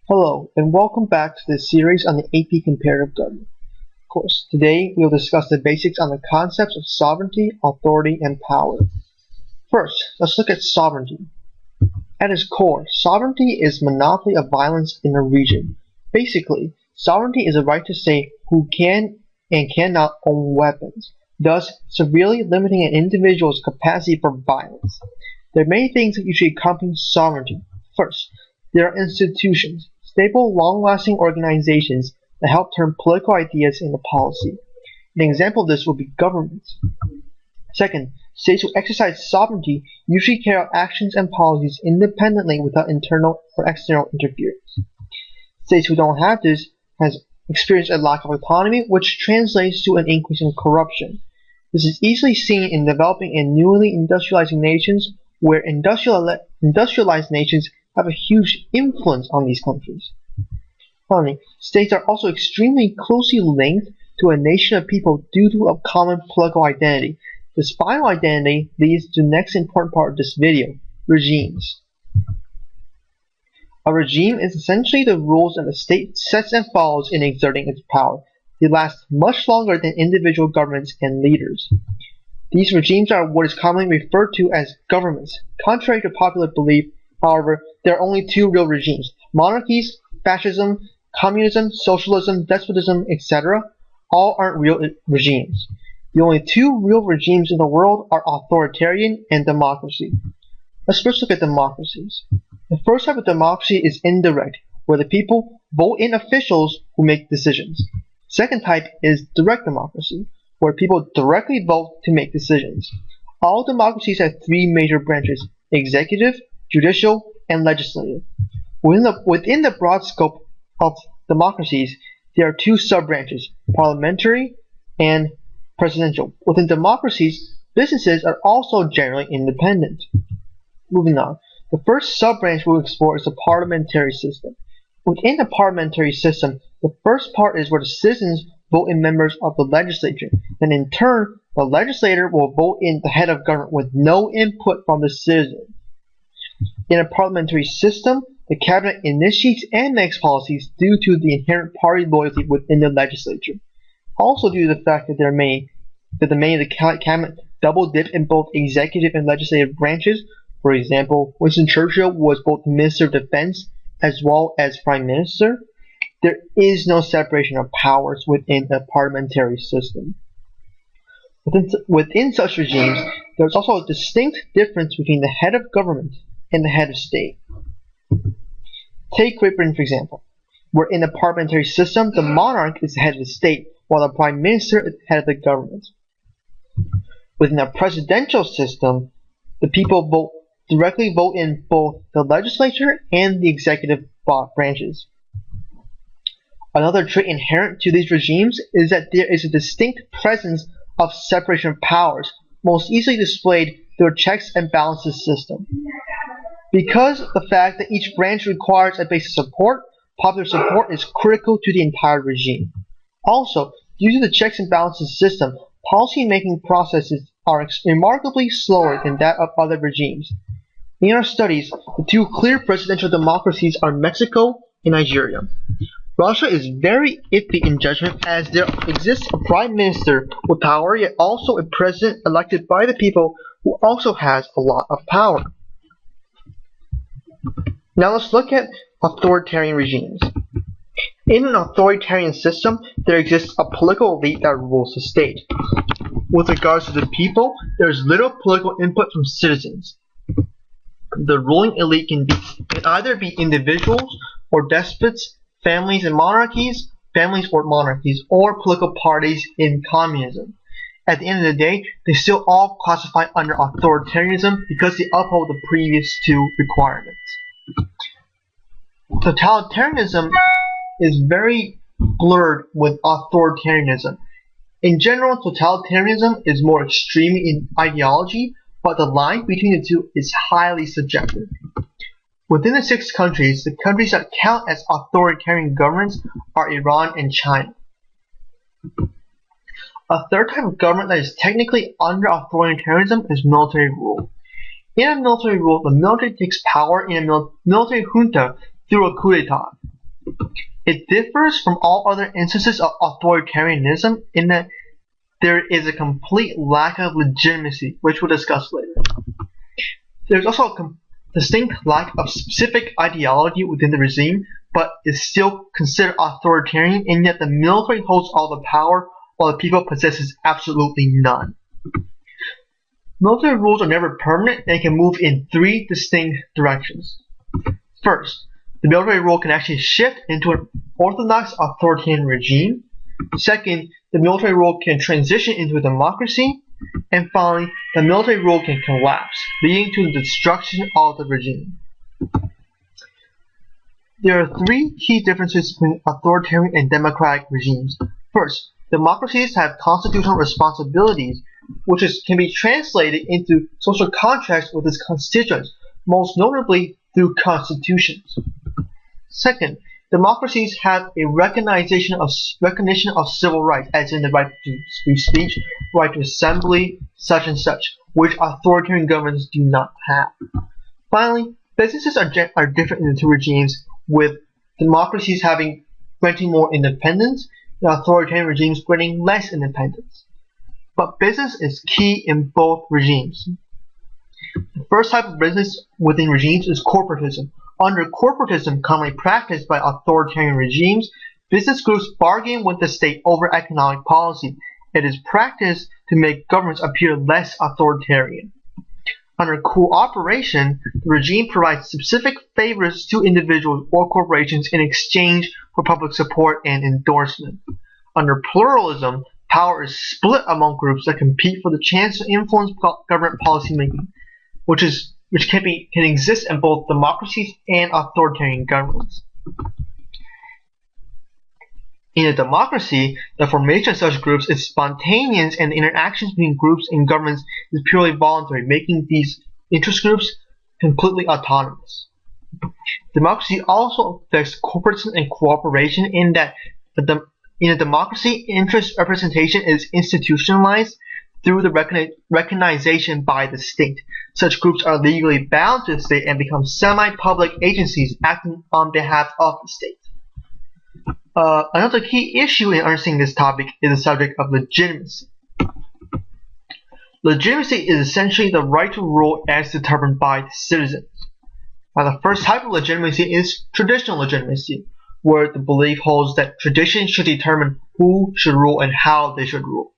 Hello, and welcome back to this series on the AP Comparative Government course. Today, we'll discuss the basics on the concepts of sovereignty, authority, and power. First, let's look at sovereignty. At its core, sovereignty is monopoly of violence in a region. Basically, sovereignty is a right to say who can and cannot own weapons, thus severely limiting an individual's capacity for violence. There are many things that usually accompany sovereignty. First, there are institutions, stable, long-lasting organizations that help turn political ideas into policy. An example of this would be governments. Second, states who exercise sovereignty usually carry out actions and policies independently without internal or external interference. States who don't have this has experienced a lack of autonomy, which translates to an increase in corruption. This is easily seen in developing and newly industrializing nations, where industrialized nations have a huge influence on these countries. Finally, states are also extremely closely linked to a nation of people due to a common political identity. This final identity leads to the next important part of this video, regimes. A regime is essentially the rules that a state sets and follows in exerting its power. They last much longer than individual governments and leaders. These regimes are what is commonly referred to as governments. Contrary to popular belief, however, there are only two real regimes: monarchies, fascism, communism, socialism, despotism, etc. All aren't real regimes. The only two real regimes in the world are authoritarian and democracy. Let's first look at democracies. The first type of democracy is indirect, where the people vote in officials who make decisions. Second type is direct democracy, where people directly vote to make decisions. All democracies have three major branches: executive, judicial, and legislative. Within the broad scope of democracies, there are two sub-branches, parliamentary and presidential. Within democracies, businesses are also generally independent. Moving on, the first sub-branch we'll explore is the parliamentary system. Within the parliamentary system, the first part is where the citizens vote in members of the legislature. Then in turn, the legislator will vote in the head of government with no input from the citizen. In a parliamentary system, the cabinet initiates and makes policies due to the inherent party loyalty within the legislature. Also due to the fact that the many of the cabinet double dip in both executive and legislative branches. For example, Winston Churchill was both Minister of Defense as well as Prime Minister. There is no separation of powers within a parliamentary system. Within such regimes, there is also a distinct difference between the head of government and the head of state. Take Great Britain, for example, where in a parliamentary system, the monarch is the head of the state, while the prime minister is the head of the government. Within a presidential system, the people directly vote in both the legislature and the executive branches. Another trait inherent to these regimes is that there is a distinct presence of separation of powers, most easily displayed through a checks and balances system. Because the fact that each branch requires a base of support, popular support is critical to the entire regime. Also, due to the checks and balances system, policy-making processes are remarkably slower than that of other regimes. In our studies, the two clear presidential democracies are Mexico and Nigeria. Russia is very iffy in judgment, as there exists a prime minister with power, yet also a president elected by the people who also has a lot of power. Now let's look at authoritarian regimes. In an authoritarian system, there exists a political elite that rules the state. With regards to the people, there is little political input from citizens. The ruling elite can either be individuals or despots, families or monarchies, or political parties in communism. At the end of the day, they still all classify under authoritarianism because they uphold the previous two requirements. Totalitarianism is very blurred with authoritarianism. In general, totalitarianism is more extreme in ideology, but the line between the two is highly subjective. Within the 6 countries, the countries that count as authoritarian governments are Iran and China. A third type of government that is technically under authoritarianism is military rule. In a military rule, the military takes power in a military junta through a coup d'etat. It differs from all other instances of authoritarianism in that there is a complete lack of legitimacy, which we'll discuss later. There's also a distinct lack of specific ideology within the regime, but is still considered authoritarian, and yet the military holds all the power while the people possesses absolutely none. Military rules are never permanent and can move in three distinct directions. First, the military rule can actually shift into an orthodox authoritarian regime. Second, the military rule can transition into a democracy. And finally, the military rule can collapse, leading to the destruction of the regime. There are three key differences between authoritarian and democratic regimes. First, democracies have constitutional responsibilities, which can be translated into social contracts with its constituents, most notably through constitutions. Second, democracies have a recognition of civil rights, as in the right to free speech, right to assembly, such and such, which authoritarian governments do not have. Finally, businesses are different in the two regimes, with democracies granting more independence, and authoritarian regimes granting less independence. But business is key in both regimes. The first type of business within regimes is corporatism. Under corporatism, commonly practiced by authoritarian regimes, business groups bargain with the state over economic policy. It is practiced to make governments appear less authoritarian. Under cooperation, the regime provides specific favors to individuals or corporations in exchange for public support and endorsement. Under pluralism, power is split among groups that compete for the chance to influence government policymaking, which can exist in both democracies and authoritarian governments. In a democracy, the formation of such groups is spontaneous, and the interactions between groups and governments is purely voluntary, making these interest groups completely autonomous. Democracy also affects corporatism and cooperation in that in a democracy, interest representation is institutionalized through the recognition by the state. Such groups are legally bound to the state and become semi-public agencies acting on behalf of the state. Another key issue in understanding this topic is the subject of legitimacy. Legitimacy is essentially the right to rule as determined by the citizens. Now, the first type of legitimacy is traditional legitimacy, where the belief holds that tradition should determine who should rule and how they should rule.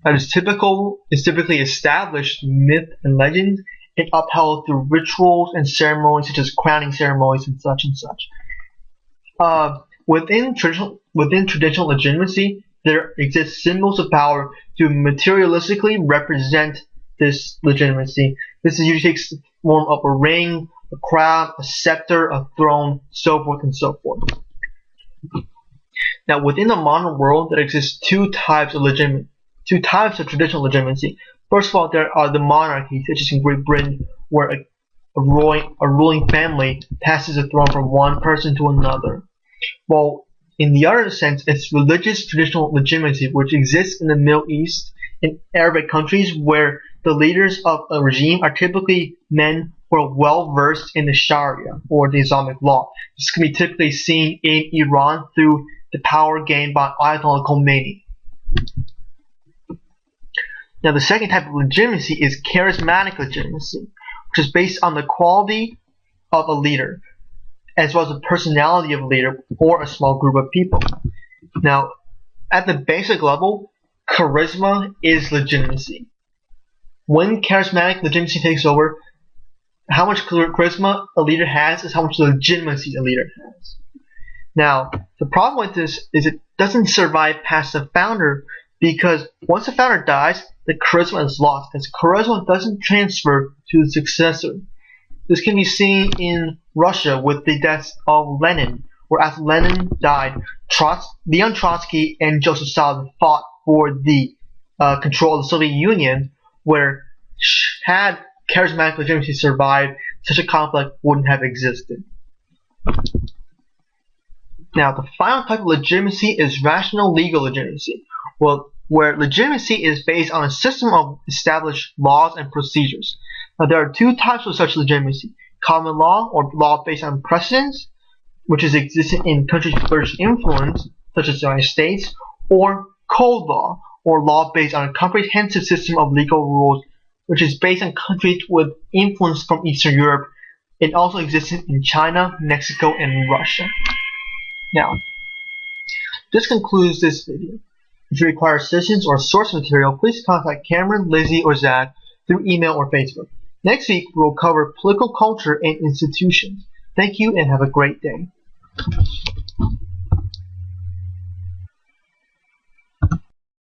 That is typically established myth and legends and upheld through rituals and ceremonies such as crowning ceremonies and such and such. Within traditional legitimacy, there exist symbols of power to materialistically represent this legitimacy. This usually takes the form of a ring, a crown, a scepter, a throne, so forth and so forth. Now, within the modern world, there exist two types of traditional legitimacy. First of all, there are the monarchies, such as in Great Britain, where a ruling family passes the throne from one person to another. While in the other sense, it's religious traditional legitimacy, which exists in the Middle East and Arabic countries, where the leaders of a regime are typically men who are well versed in the Sharia or the Islamic law. This can be typically seen in Iran through the power gained by Ayatollah Khomeini. Now, the second type of legitimacy is charismatic legitimacy, which is based on the quality of a leader, as well as the personality of a leader or a small group of people. Now, at the basic level, charisma is legitimacy. When charismatic legitimacy takes over, how much charisma a leader has is how much legitimacy a leader has. Now, the problem with this is it doesn't survive past the founder, because once the founder dies, the charisma is lost, as charisma doesn't transfer to the successor. This can be seen in Russia with the death of Lenin, where after Lenin died, Leon Trotsky and Joseph Stalin fought for the control of the Soviet Union, where had charismatic legitimacy survived, such a conflict wouldn't have existed. Now, the final type of legitimacy is rational legal legitimacy, where legitimacy is based on a system of established laws and procedures. Now, there are two types of such legitimacy: common law, or law based on precedents, which is existent in countries with British influence, such as the United States, or cold law, or law based on a comprehensive system of legal rules, which is based on countries with influence from Eastern Europe. It also existed in China, Mexico, and Russia. Now, this concludes this video. If you require sessions or source material, please contact Cameron, Lizzie, or Zach through email or Facebook. Next week, we will cover political culture and institutions. Thank you and have a great day.